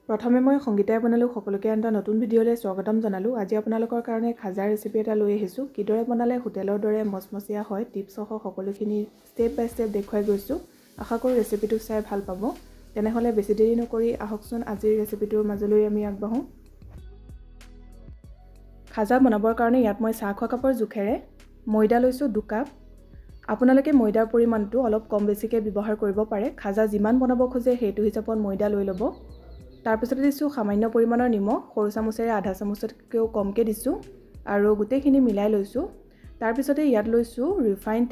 প্ৰথমে মই সংগীতাই বনালো সকলোকে এটা নতুন ভিডিঅ'লৈ স্বাগতম জনালো। আজি আপোনালোকৰ কাৰণে খাজা ৰেচিপি এটা লৈ আহিছোঁ। কিদৰে বনালে হোটেলৰ দৰে মচমচীয়া হয় টিপছসহ সকলোখিনি ষ্টেপ বাই ষ্টেপ দেখুৱাই গৈছোঁ। আশা কৰোঁ ৰেচিপিটো চাই ভাল পাব। তেনেহ'লে বেছি দেৰি নকৰি আহকচোন আজিৰ ৰেচিপিটোৰ মাজলৈ আমি আগবাঢ়োঁ। খাজা বনাবৰ কাৰণে ইয়াত মই চাহ খোৱা কাপৰ জোখেৰে ময়দা লৈছোঁ 2 কাপ। আপোনালোকে ময়দাৰ পৰিমাণটো অলপ কম বেছিকৈ ব্যৱহাৰ কৰিব পাৰে। খাজা যিমান বনাব খোজে সেইটো হিচাপত ময়দা লৈ ল'ব। তাৰপিছতে দিছোঁ সামান্য পৰিমাণৰ নিমখ, সৰু চামুচেৰে আধা চামুচতকৈও কমকৈ দিছোঁ আৰু গোটেইখিনি মিলাই লৈছোঁ। তাৰপিছতে ইয়াত লৈছোঁ ৰিফাইন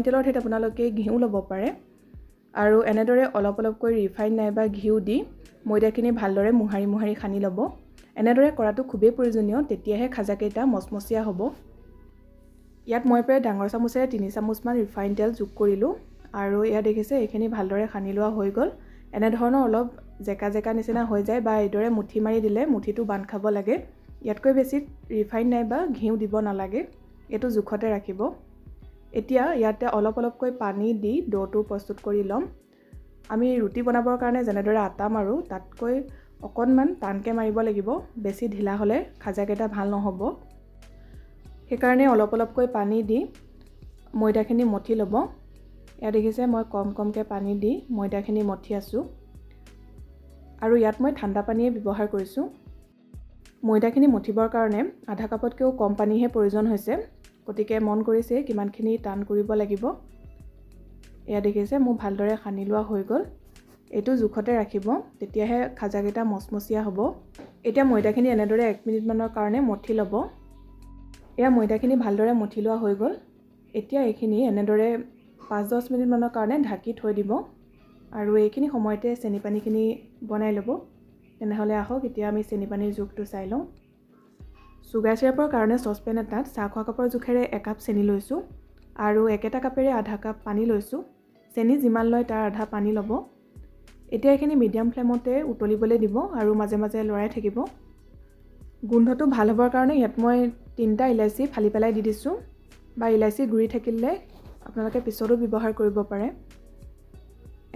তেলৰ ঠাইত আপোনালোকে ঘিউ ল'ব পাৰে আৰু এনেদৰে অলপ অলপকৈ ৰিফাইন নাইবা ঘিউ দি ময়দাখিনি ভালদৰে মোহাৰি সানি ল'ব। এনেদৰে কৰাটো খুবেই প্ৰয়োজনীয়, তেতিয়াহে খাজাকেইটা মচমচীয়া হ'ব। ইয়াত মই প্ৰায় ডাঙৰ চামুচেৰে 3 চামুচমান ৰিফাইন তেল যোগ কৰিলোঁ আৰু ইয়াত দেখিছে এইখিনি ভালদৰে সানি লোৱা হৈ গ'ল। এনেধৰণৰ অলপ জেকা নিচিনা হৈ যায় বা এইদৰে মুঠি মাৰি দিলে মুঠিটো বান্ধ খাব লাগে। ইয়াতকৈ বেছি ৰিফাইন নাইবা ঘিউ দিব নালাগে, এইটো জোখতে ৰাখিব। এতিয়া ইয়াতে অলপকৈ পানী দি ডোটো প্ৰস্তুত কৰি ল'ম। আমি ৰুটি বনাবৰ কাৰণে যেনেদৰে আটা মাৰোঁ তাতকৈ অকণমান টানকৈ মাৰিব লাগিব। বেছি ঢিলা হ'লে খাজাকেইটা ভাল নহ'ব। সেইকাৰণে অলপকৈ পানী দি ময়দাখিনি মঠি ল'ব। ইয়াত দেখিছে মই কমকৈ পানী দি ময়দাখিনি মঠি আছোঁ আৰু ইয়াত মই ঠাণ্ডা পানীয়ে ব্যৱহাৰ কৰিছোঁ। ময়দাখিনি মঠিবৰ কাৰণে আধা কাপতকৈও কম পানীহে প্ৰয়োজন হৈছে, গতিকে মন কৰিছে কিমানখিনি টান কৰিব লাগিব। এয়া দেখিছে মোৰ ভালদৰে সানি লোৱা হৈ গ'ল। এইটো জোখতে ৰাখিব, তেতিয়াহে খাজাকেইটা মচমচীয়া হ'ব। এতিয়া ময়দাখিনি এনেদৰে 1 মিনিটমানৰ কাৰণে মঠি ল'ব। এয়া ময়দাখিনি ভালদৰে মঠি লোৱা হৈ গ'ল। এতিয়া এইখিনি এনেদৰে 5-10 মিনিটমানৰ কাৰণে ঢাকি থৈ দিব আৰু এইখিনি সময়তে চেনি পানীখিনি বনাই ল'ব। তেনেহ'লে আহক এতিয়া আমি চেনি পানীৰ জোখটো চাই লওঁ। চুগাৰ চিৰাপৰ কাৰণে চচপেন এটাত চাহ খোৱা কাপৰ জোখেৰে 1 কাপ চেনি লৈছোঁ আৰু একেটা কাপেৰে আধা কাপ পানী লৈছোঁ। চেনি যিমান লয় তাৰ আধা পানী ল'ব। এতিয়া এইখিনি মিডিয়াম ফ্লেমতে উতলিবলৈ দিব আৰু মাজে মাজে লৰাই থাকিব। গোন্ধটো ভাল হ'বৰ কাৰণে ইয়াত মই 3টা ইলাচি ফালি পেলাই দি দিছোঁ, বা ইলাচি গুৰি থাকিলে আপোনালোকে পিছতো ব্যৱহাৰ কৰিব পাৰে।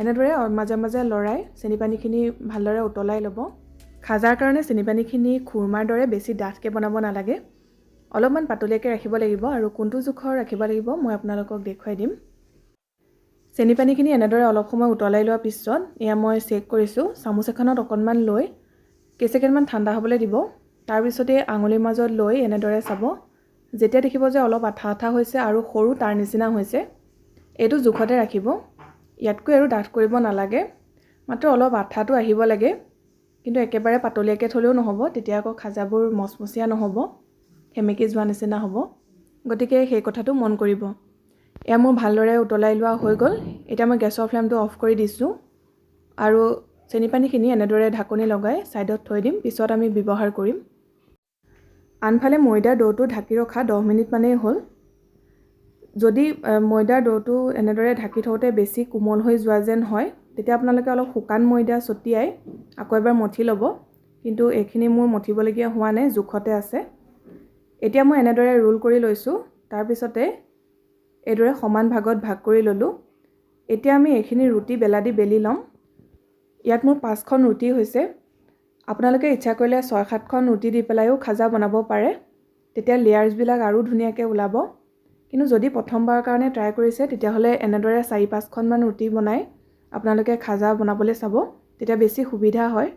এনেদৰে মাজে মাজে লৰাই চেনি পানীখিনি ভালদৰে উতলাই ল'ব। খাজাৰ কাৰণে চেনি পানীখিনি খুৰমাৰ দৰে বেছি ডাঠকৈ বনাব নালাগে, অলপমান পাতলীয়াকৈ ৰাখিব লাগিব আৰু কোনটো জোখৰ ৰাখিব লাগিব মই আপোনালোকক দেখুৱাই দিম। চেনি পানীখিনি এনেদৰে অলপ সময় উতলাই লোৱাৰ পিছত এয়া মই চেক কৰিছোঁ। চামুচ এখনত অকণমান লৈ কেইছেকেণ্ডমান ঠাণ্ডা হ'বলৈ দিব। তাৰপিছতে আঙুলিৰ মাজত লৈ এনেদৰে চাব। যেতিয়া দেখিব যে অলপ আঠা হৈছে আৰু সৰু তাৰ নিচিনা হৈছে, এইটো জোখতে ৰাখিব। ইয়াতকৈ আৰু ডাঠ কৰিব নালাগে, মাত্ৰ অলপ আঠাটো আহিব লাগে, কিন্তু একেবাৰে পাতলীয়াকৈ থ'লেও নহ'ব, তেতিয়া আকৌ খাজাবোৰ মচমচীয়া নহ'ব, সেমেকি যোৱা নিচিনা হ'ব। গতিকে সেই কথাটো মন কৰিব। এয়া মোৰ ভালদৰে উতলাই লোৱা হৈ গ'ল। এতিয়া মই গেছৰ ফ্লেমটো অফ কৰি দিছোঁ আৰু চেনি পানীখিনি এনেদৰে ঢাকনি লগাই ছাইডত থৈ দিম, পিছত আমি ব্যৱহাৰ কৰিম। আনফালে ময়দাৰ ডোটো ঢাকি ৰখা 10 মিনিটমানেই হ'ল। যদি ময়দাৰ ডোটো এনেদৰে ঢাকি থওঁতে বেছি কোমল হৈ যোৱা যেন হয়, তেতিয়া আপোনালোকে অলপ শুকান ময়দা ছটিয়াই আকৌ এবাৰ মঠি ল'ব। কিন্তু এইখিনি মোৰ মঠিবলগীয়া হোৱা নাই, জোখতে আছে। এতিয়া মই এনেদৰে ৰোল কৰি লৈছোঁ। তাৰপিছতে এইদৰে সমান ভাগত ভাগ কৰি ল'লোঁ। এতিয়া আমি এইখিনি ৰুটি বেলা দি বেলি ল'ম। ইয়াত মোৰ 5খন ৰুটি হৈছে। আপোনালোকে ইচ্ছা কৰিলে 6-7খন ৰুটি দি পেলাইও খাজা বনাব পাৰে, তেতিয়া লেয়াৰ্ছবিলাক আৰু ধুনীয়াকৈ ওলাব। কিন্তু যদি প্ৰথমবাৰৰ কাৰণে ট্ৰাই কৰিছে তেতিয়াহ'লে এনেদৰে 4-5খনমান ৰুটি বনাই আপোনালোকে খাজা বনাবলৈ চাব, তেতিয়া বেছি সুবিধা হয়।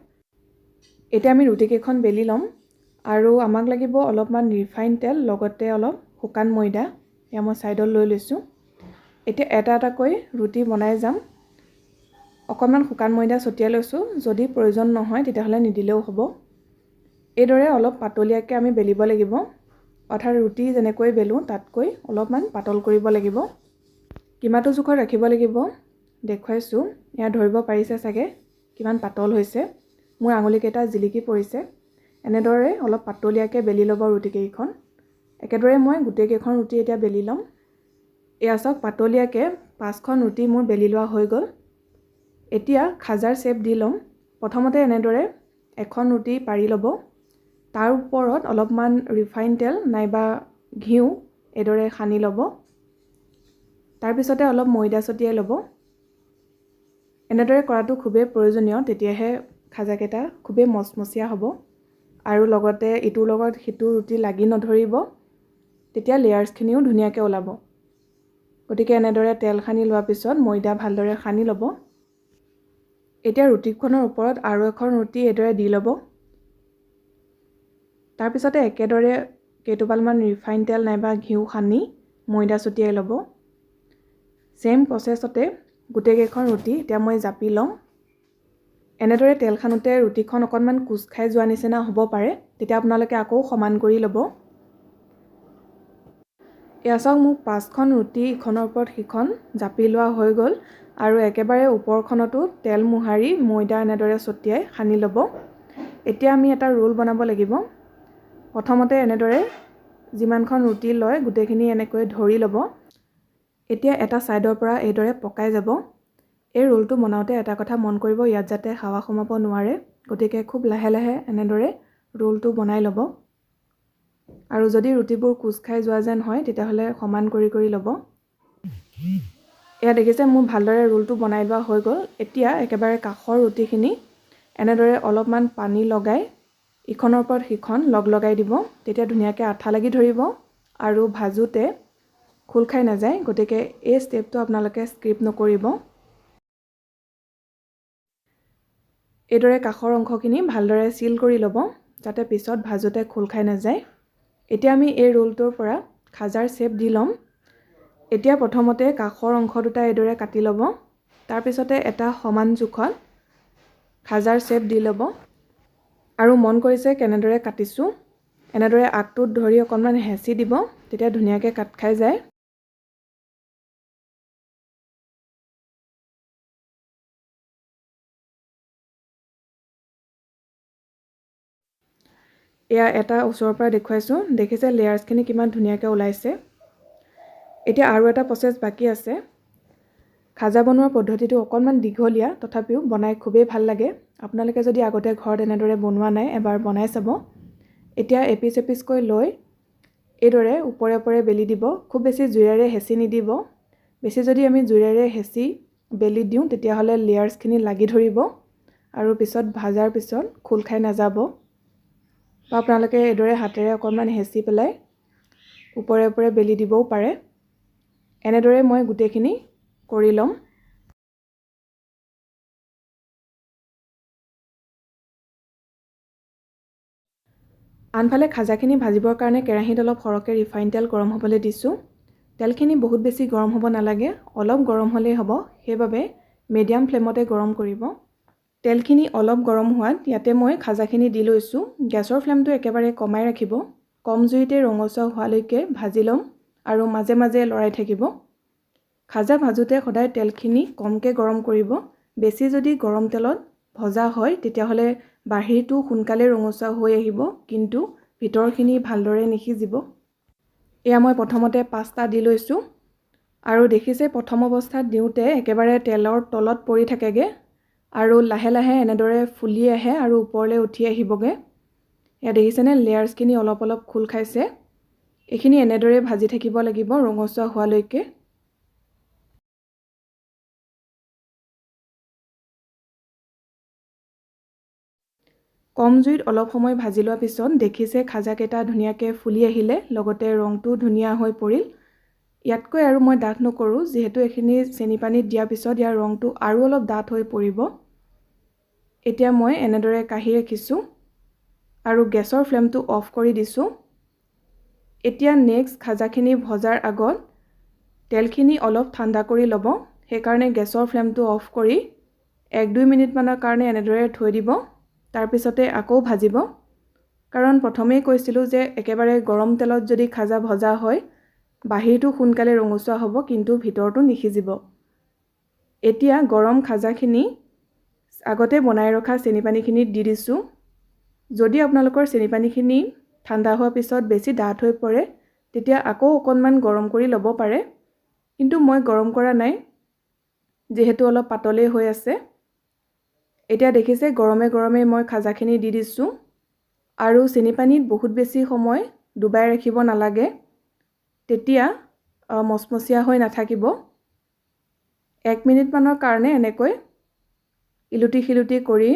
এতিয়া আমি ৰুটিকেইখন বেলি ল'ম আৰু আমাক লাগিব অলপমান ৰিফাইন তেল, লগতে অলপ শুকান ময়দা। এয়া মই ছাইডত লৈ লৈছোঁ। এতিয়া এটাকৈ ৰুটি বনাই যাম। অকণমান শুকান ময়দা ছটিয়াই লৈছোঁ, যদি প্ৰয়োজন নহয় তেতিয়াহ'লে নিদিলেও হ'ব। এইদৰে অলপ পাতলীয়াকৈ আমি বেলিব লাগিব, অৰ্থাৎ ৰুটি যেনেকৈ বেলোঁ তাতকৈ অলপমান পাতল কৰিব লাগিব। কিমানটো জোখত ৰাখিব লাগিব দেখুৱাইছোঁ। এয়া ধৰিব পাৰিছে চাগে কিমান পাতল হৈছে। মোৰ আঙুলিকেইটা জিলিকি পৰিছে। এনেদৰে অলপ পাতলীয়াকৈ বেলি ল'ব ৰুটিকেইখন। একেদৰে মই গোটেইকেইখন ৰুটি এতিয়া বেলি ল'ম। এয়া চাওক পাতলীয়াকৈ 5খন ৰুটি মোৰ বেলি লোৱা হৈ গ'ল। এতিয়া খাজাৰ শ্বেপ দি ল'ম। প্ৰথমতে এনেদৰে এখন ৰুটি পাৰি ল'ব, তাৰ ওপৰত অলপমান ৰিফাইন তেল নাইবা ঘিউ এইদৰে সানি ল'ব। তাৰপিছতে অলপ ময়দা ছটিয়াই ল'ব। এনেদৰে কৰাটো খুবেই প্ৰয়োজনীয়, তেতিয়াহে খাজাকেইটা খুবেই মচমচীয়া হ'ব আৰু লগতে ইটোৰ লগত সিটো ৰুটি লাগি নধৰিব, তেতিয়া লেয়াৰ্ছখিনিও ধুনীয়াকৈ ওলাব। গতিকে এনেদৰে তেল সানি লোৱাৰ পিছত ময়দা ভালদৰে সানি ল'ব। এতিয়া ৰুটিখনৰ ওপৰত আৰু এখন ৰুটি এইদৰে দি ল'ব। তাৰপিছতে একেদৰে কেইটোপালমান ৰিফাইন তেল নাইবা ঘিউ সানি ময়দা ছটিয়াই ল'ব। ছেম প্ৰচেছতে গোটেইকেইখন ৰুটি এতিয়া মই জাপি ল'ম। এনেদৰে তেল সানোতে ৰুটিখন অকণমান কোচ খাই যোৱা নিচিনা হ'ব পাৰে, তেতিয়া আপোনালোকে আকৌ সমান কৰি ল'ব। এয়া চাওক, মোক 5খন ৰুটি ইখনৰ ওপৰত সিখন জাপি লোৱা হৈ গ'ল আৰু একেবাৰে ওপৰখনতো তেল মোহাৰি ময়দা এনেদৰে ছটিয়াই সানি ল'ব। এতিয়া আমি এটা ৰোল বনাব লাগিব। প্ৰথমতে এনেদৰে যিমানখন ৰুটি লয় গোটেইখিনি এনেকৈ ধৰি ল'ব। এতিয়া এটা ছাইডৰ পৰা এইদৰে পকাই যাব। এই ৰোলটো বনাওঁতে এটা কথা মন কৰিব, ইয়াত যাতে হাৱা সোমাব নোৱাৰে, গতিকে খুব লাহে লাহে এনেদৰে ৰোলটো বনাই ল'ব। আৰু যদি ৰুটিবোৰ কোচ খাই যোৱা যেন হয় তেতিয়াহ'লে সমান কৰি কৰি ল'ব। এয়া দেখিছে, মোৰ ভালদৰে ৰোলটো বনাই লোৱা হৈ গ'ল। এতিয়া একেবাৰে কাষৰ ৰুটিখিনি এনেদৰে অলপমান পানী লগাই ইখনৰ ওপৰত সিখন লগাই দিব, তেতিয়া ধুনীয়াকৈ আঠা লাগি ধৰিব আৰু ভাজোতে খোল খাই নাযায়। গতিকে এই ষ্টেপটো আপোনালোকে স্কিপ নকৰিব। এইদৰে কাষৰ অংশখিনি ভালদৰে চিল কৰি ল'ব, যাতে পিছত ভাজোতে খোল খাই নাযায়। এতিয়া আমি এই ৰোলটোৰ পৰা খাজাৰ শ্বেপ দি ল'ম। এতিয়া প্ৰথমতে কাষৰ অংশ দুটা এইদৰে কাটি ল'ব, তাৰপিছতে এটা সমান জোখত খাজাৰ শ্বেপ দি ল'ব। আৰু মন কৰিছে কেনেদৰে কাটিছোঁ, এনেদৰে আগটোত ধৰি অকণমান হেঁচি দিব, তেতিয়া ধুনীয়াকৈ কাট খাই যায়। এয়া এটা ওচৰৰ পৰা দেখুৱাইছোঁ, দেখিছে লেয়াৰ্ছখিনি কিমান ধুনীয়াকৈ ওলাইছে। এতিয়া আৰু এটা প্ৰচেছ বাকী আছে। খাজা বনোৱাৰ পদ্ধতিটো অকণমান দীঘলীয়া, তথাপিও বনাই খুবেই ভাল লাগে। আপোনালোকে যদি আগতে ঘৰত এনেদৰে বনোৱা নাই, এবাৰ বনাই চাব। এতিয়া এপিচ এপিচকৈ লৈ এইদৰে ওপৰে ওপৰে বেলি দিব। খুব বেছি জোৰেৰে হেঁচি নিদিব। বেছি যদি আমি জোৰেৰে হেঁচি বেলি দিওঁ তেতিয়াহ'লে লেয়াৰ্ছখিনি লাগি ধৰিব আৰু পিছত ভাজাৰ পিছত খোল খাই নাযাব। বা আপোনালোকে এইদৰে হাতেৰে অকণমান হেঁচি পেলাই ওপৰে ওপৰে বেলি দিবও পাৰে। এনেদৰে মই গোটেইখিনি কৰি ল'ম। আনফালে খাজাখিনি ভাজিবৰ কাৰণে কেৰাহীত অলপ সৰহকৈ ৰিফাইন তেল গৰম হ'বলৈ দিছোঁ। তেলখিনি বহুত বেছি গৰম হ'ব নালাগে, অলপ গৰম হ'লেই হ'ব। সেইবাবে মিডিয়াম ফ্লেমতে গৰম কৰিব। তেলখিনি অলপ গৰম হোৱাত ইয়াতে মই খাজাখিনি দি লৈছোঁ। গেছৰ ফ্লেমটো একেবাৰে কমাই ৰাখিব। কম জুইতে ৰঙচুৱা হোৱালৈকে ভাজি ল'ম আৰু মাজে মাজে লৰাই থাকিব। খাজা ভাজোতে সদায় তেলখিনি কমকৈ গৰম কৰিব। বেছি যদি গৰম তেলত ভজা হয় তেতিয়াহ'লে বাহিৰটো সোনকালে ৰঙচুৱা হৈ আহিব, কিন্তু ভিতৰখিনি ভালদৰে নিসিজিব। এয়া মই প্ৰথমতে 5টা দি লৈছোঁ আৰু দেখিছে প্ৰথম অৱস্থাত দিওঁতে একেবাৰে তেলৰ তলত পৰি থাকেগৈ আৰু লাহে লাহে এনেদৰে ফুলি আহে আৰু ওপৰলৈ উঠি আহিবগৈ। এয়া দেখিছেনে, লেয়াৰ্ছখিনি অলপ অলপ খোল খাইছে। এইখিনি এনেদৰে ভাজি থাকিব লাগিব ৰঙচুৱা হোৱালৈকে। কম জুইত অলপ সময় ভাজি লোৱাৰ পিছত দেখিছে খাজাকেইটা ধুনীয়াকৈ ফুলি আহিলে, লগতে ৰংটোও ধুনীয়া হৈ পৰিল। ইয়াতকৈ আৰু মই ডাঠ নকৰোঁ, যিহেতু এইখিনি চেনি পানীত দিয়াৰ পিছত ইয়াৰ ৰংটো আৰু অলপ ডাঠ হৈ পৰিব। এতিয়া মই এনেদৰে কাঢ়ি ৰাখিছোঁ আৰু গেছৰ ফ্লেমটো অফ কৰি দিছোঁ। এতিয়া নেক্সট খাজাখিনি ভজাৰ আগত তেলখিনি অলপ ঠাণ্ডা কৰি ল'ব। সেইকাৰণে গেছৰ ফ্লেমটো অফ কৰি 1-2 মিনিটমানৰ কাৰণে এনেদৰে থৈ দিব। তাৰপিছতে আকৌ ভাজিব, কাৰণ প্ৰথমেই কৈছিলোঁ যে একেবাৰে গৰম তেলত যদি খাজা ভজা হয় বাহিৰটো সোনকালে ৰঙচুৱা হ'ব, কিন্তু ভিতৰটো নিসিজিব। এতিয়া গৰম খাজাখিনি আগতে বনাই ৰখা চেনি পানীখিনিত দি দিছোঁ। যদি আপোনালোকৰ চেনি পানীখিনি ঠাণ্ডা হোৱাৰ পিছত বেছি ডাঠ হৈ পৰে তেতিয়া আকৌ অকণমান গৰম কৰি ল'ব পাৰে, কিন্তু মই গৰম কৰা নাই, যিহেতু অলপ পাতলেই হৈ আছে। এতিয়া দেখিছে গৰমে গৰমে মই খাজাখিনি দি দিছোঁ আৰু চেনি পানীত বহুত বেছি সময় ডুবাই ৰাখিব নালাগে, তেতিয়া মচমচীয়া হৈ নাথাকিব। 1 মিনিটমানৰ কাৰণে এনেকৈ ইলুটি খিলুটি কৰি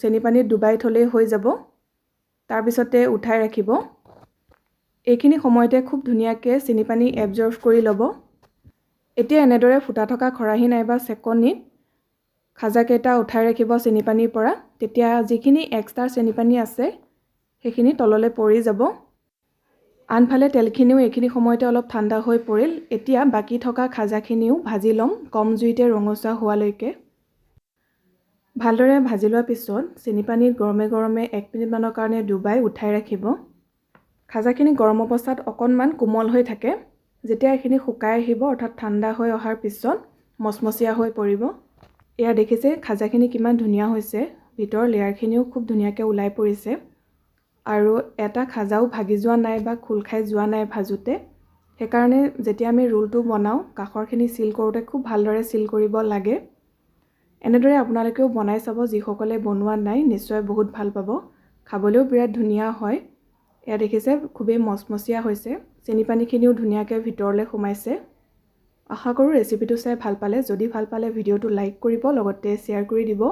চেনি পানীত ডুবাই থ'লেই হৈ যাব। তাৰপিছতে উঠাই ৰাখিব। এইখিনি সময়তে খুব ধুনীয়াকৈ চেনি পানী এবজৰ্ভ কৰি ল'ব। এতিয়া এনেদৰে ফুটা থকা খৰাহী নাইবা চেকনিত খাজাকেইটা উঠাই ৰাখিব চেনি পানীৰ পৰা। তেতিয়া যিখিনি এক্সট্ৰা চেনি পানী আছে সেইখিনি তললৈ পৰি যাব। আনফালে তেলখিনিও এইখিনি সময়তে অলপ ঠাণ্ডা হৈ পৰিল। এতিয়া বাকী থকা খাজাখিনিও ভাজি ল'ম কম জুইতে ৰঙচুৱা হোৱালৈকে। ভালদৰে ভাজি লোৱাৰ পিছত চেনি পানীত গৰমে গৰমে 1 মিনিটমানৰ কাৰণে ডুবাই উঠাই ৰাখিব। খাজাখিনি গৰম অৱস্থাত অকণমান কোমল হৈ থাকে। যেতিয়া এইখিনি শুকাই আহিব অৰ্থাৎ ঠাণ্ডা হৈ অহাৰ পিছত মচমচীয়া হৈ পৰিব। এয়া দেখিছে খাজাখিনি কিমান ধুনীয়া হৈছে। ভিতৰৰ লেয়াৰখিনিও খুব ধুনীয়াকৈ ওলাই পৰিছে আৰু এটা খাজাও ভাগি যোৱা নাই বা খোল খাই যোৱা নাই ভাজোতে। সেইকাৰণে যেতিয়া আমি ৰোলটো বনাওঁ কাষৰখিনি চিল কৰোঁতে খুব ভালদৰে চিল কৰিব লাগে। এনেদৰে আপোনালোকেও বনাই চাব। যিসকলে বনোৱা নাই নিশ্চয় বহুত ভাল পাব। খাবলৈও বিৰাট ধুনীয়া হয়। এয়া দেখিছে খুবেই মচমচীয়া হৈছে। চেনি পানীখিনিও ধুনীয়াকৈ ভিতৰলৈ সোমাইছে। আশা কৰোঁ ৰেচিপিটো চাই ভাল পালে। যদি ভাল পালে ভিডিঅ'টো লাইক কৰিব, লগতে শ্বেয়াৰ কৰি দিব।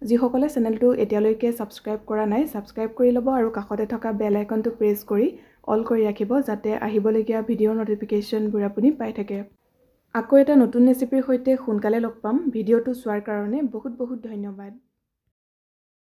যিসকলে চেনেলটো এতিয়ালৈকে ছাবস্ক্ৰাইব কৰা নাই ছাবস্ক্ৰাইব কৰি ল'ব আৰু কাষতে থকা বেল আইকনটো প্ৰেছ কৰি অল কৰি ৰাখিব যাতে আহিবলগীয়া ভিডিঅ'ৰ নটিফিকেশ্যনবোৰ আপুনি পাই থাকে। আকৌ এটা নতুন ৰেচিপিৰ সৈতে সোনকালে লগ পাম। ভিডিঅ'টো চোৱাৰ কাৰণে বহুত বহুত ধন্যবাদ।